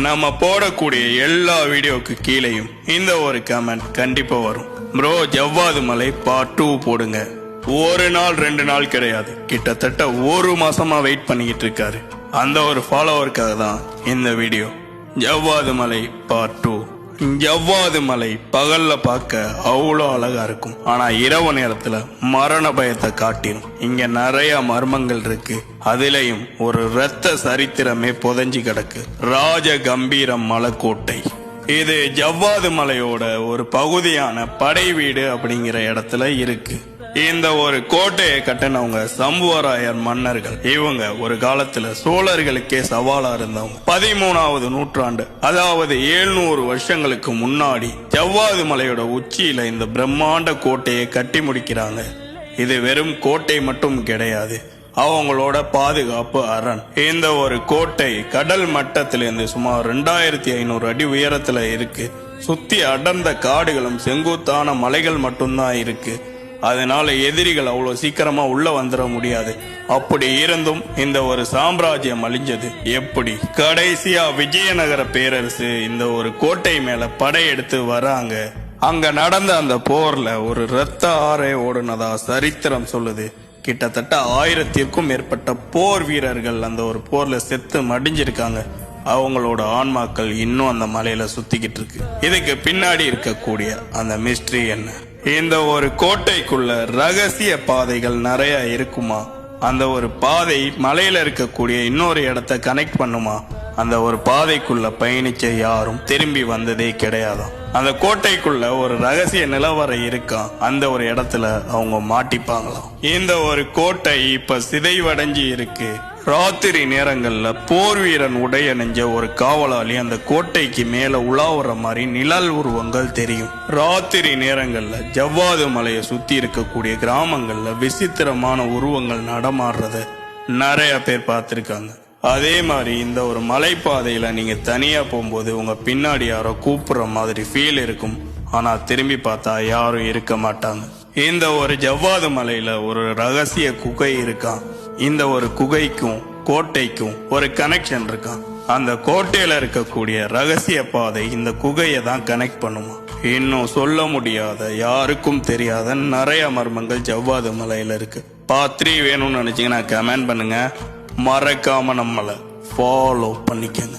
நம்ம போடக்கூடிய எல்லா வீடியோக்கு கீழேயும் இந்த ஒரு கமெண்ட் கண்டிப்பா வரும். ப்ரோ ஜவ்வாது மலை பார்ட் 2 போடுங்க. ஒரு நாள் 2 நாள் கிடையாது, கிட்டத்தட்ட ஒரு மாசமா வெயிட் பண்ணிக்கிட்டு இருக்காரு. அந்த ஒரு ஃபாலோவருக்காக தான் இந்த வீடியோ. ஜவ்வாது மலை பார்ட் 2. ஜவ்வாது மலை பகல்ல பார்க்க அவ்வளோ அழகா இருக்கும், ஆனா இரவு நேரத்துல மரண பயத்தை காட்டிடும். இங்க நிறைய மர்மங்கள் இருக்கு, அதுலயும் ஒரு இரத்த சரித்திரமே புதைஞ்சு கிடக்கு. ராஜ கம்பீரம் மலைக்கோட்டை. இது ஜவ்வாது மலையோட ஒரு பகுதியான படை வீடு அப்படிங்கிற இடத்துல இருக்கு. இந்த ஒரு கோட்டையை கட்டினவங்க சம்புவராயர் மன்னர்கள். இவங்க ஒரு காலத்துல சோழர்களுக்கே சவாலா இருந்தவங்க. 13வது நூற்றாண்டு, அதாவது 700 வருஷங்களுக்கு முன்னாடி ஜவ்வாது மலையோட உச்சியில இந்த பிரம்மாண்ட கோட்டையை கட்டி முடிக்கிறாங்க. இது வெறும் கோட்டை மட்டும் கிடையாது, அவங்களோட பாதுகாப்பு அரண். இந்த ஒரு கோட்டை கடல் மட்டத்திலிருந்து சுமார் 2500 அடி உயரத்துல இருக்கு. சுத்தி அடர்ந்த காடுகளும் செங்குத்தான மலைகள் மட்டும்தான் இருக்கு. அதனால எதிரிகள் அவ்வளவு சீக்கிரமா உள்ள வந்துட முடியாது. அப்படி இருந்தும் இந்த ஒரு சாம்ராஜ்யம் அழிஞ்சது எப்படி? கடைசியா விஜயநகர பேரரசு இந்த ஒரு கோட்டை மேல படையெடுத்து வராங்க. அங்க நடந்த அந்த போர்ல ஒரு இரத்த ஆறை ஓடுனதா சரித்திரம் சொல்லுது. கிட்டத்தட்ட 1000க்கும் மேற்பட்ட போர் வீரர்கள் அந்த ஒரு போர்ல செத்து மடிஞ்சிருக்காங்க. அவங்களோட ஆன்மாக்கள் இன்னும் அந்த மலையில சுத்திக்கிட்டு இருக்கு. இதுக்கு பின்னாடி இருக்கக்கூடிய அந்த மிஸ்ட்ரி என்ன? இந்த ஒரு கோட்டைக்குள்ள ரகசிய பாதைகள் நிறைய இருக்குமா? அந்த ஒரு பாதை மலையில இருக்கக்கூடிய இன்னொரு இடத்த கனெக்ட் பண்ணுமா? அந்த ஒரு பாதைக்குள்ள பயணிச்ச யாரும் திரும்பி வந்ததே கிடையாதாம். அந்த கோட்டைக்குள்ள ஒரு ரகசிய நிலவரை இருக்கா, அந்த ஒரு இடத்துல அவங்க மாட்டிப்பாங்களாம். இந்த ஒரு கோட்டை இப்ப சிதைவடைஞ்சு இருக்கு. ராத்திரி நேரங்கள்ல போர் வீரன் உடையணிஞ்ச ஒரு காவலாளி அந்த கோட்டைக்கு மேல உலாவுற மாதிரி நிழல் உருவங்கள் தெரியும். ராத்திரி நேரங்கள்ல ஜவ்வாது மலையை சுத்தி இருக்கக்கூடிய கிராமங்கள்ல விசித்திரமான உருவங்கள் நடமாடுறத நிறைய பேர் பார்த்திருக்காங்க. அதே மாதிரி இந்த ஒரு மலைப்பாதையில நீங்க தனியா போகும்போது உங்க பின்னாடி யாரோ கூப்பிடுற மாதிரி ஃபீல் இருக்கும், ஆனா திரும்பி பார்த்தா யாரும் இருக்க மாட்டாங்க. இந்த ஒரு ஜவ்வாது மலையில ஒரு ரகசிய குகை இருக்கான். இந்த ஒரு குகைக்கும் கோட்டைக்கும் ஒரு கனெக்ஷன் இருக்கான். அந்த கோட்டையில இருக்கக்கூடிய ரகசிய பாதை இந்த குகையை தான் கனெக்ட் பண்ணுமா? இன்னும் சொல்ல முடியாத, யாருக்கும் தெரியாத நிறைய மர்மங்கள் ஜவ்வாது மலையில இருக்கு. பார்ட் 3 வேணும்னு நினைச்சீங்கன்னா கமெண்ட் பண்ணுங்க. மறக்காம நம்மளை ஃபாலோ பண்ணிக்கங்க.